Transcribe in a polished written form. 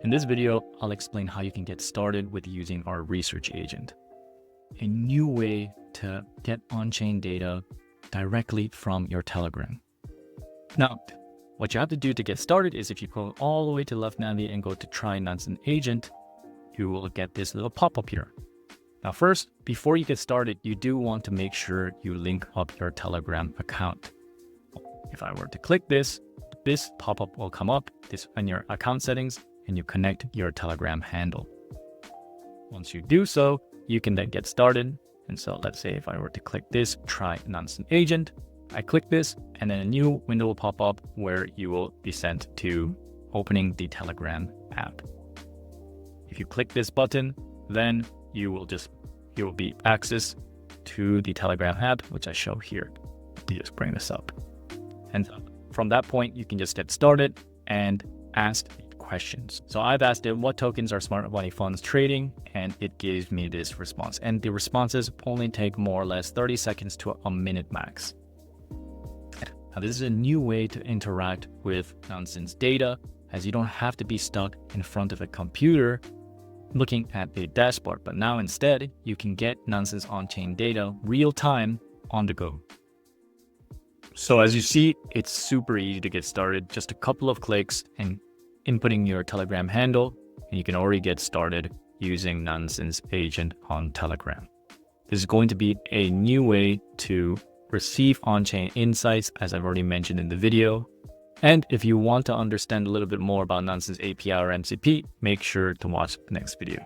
In this video, I'll explain how you can get started with using our research agent, a new way to get on-chain data directly from your Telegram. Now, what you have to do to get started is if you go all the way to left navigate and go to try Nansen agent, you will get this little pop-up here. Now first, before you get started, you do want to make sure you link up your Telegram account. If I were to click this pop-up will come up, this on your account settings, and you connect your Telegram handle. Once you do so, you can then get started. And so let's say if I were to click this, try Nansen agent, I click this, and then a new window will pop up where you will be sent to opening the Telegram app. If you click this button, then you will be access to the Telegram app, which I show here. Let me just bring this up. And from that point, you can just get started and ask questions. So I've asked it, what tokens are smart money funds trading? And it gives me this response. And the responses only take more or less 30 seconds to a minute max. Now, this is a new way to interact with Nansen's data, as you don't have to be stuck in front of a computer looking at the dashboard, but now instead, you can get Nansen's on-chain data real time on the go. So as you see, it's super easy to get started. Just a couple of clicks and inputting your Telegram handle, and you can already get started using Nansen's agent on Telegram. This is going to be a new way to receive on-chain insights, as I've already mentioned in the video. And if you want to understand a little bit more about Nansen's API or MCP, make sure to watch the next video.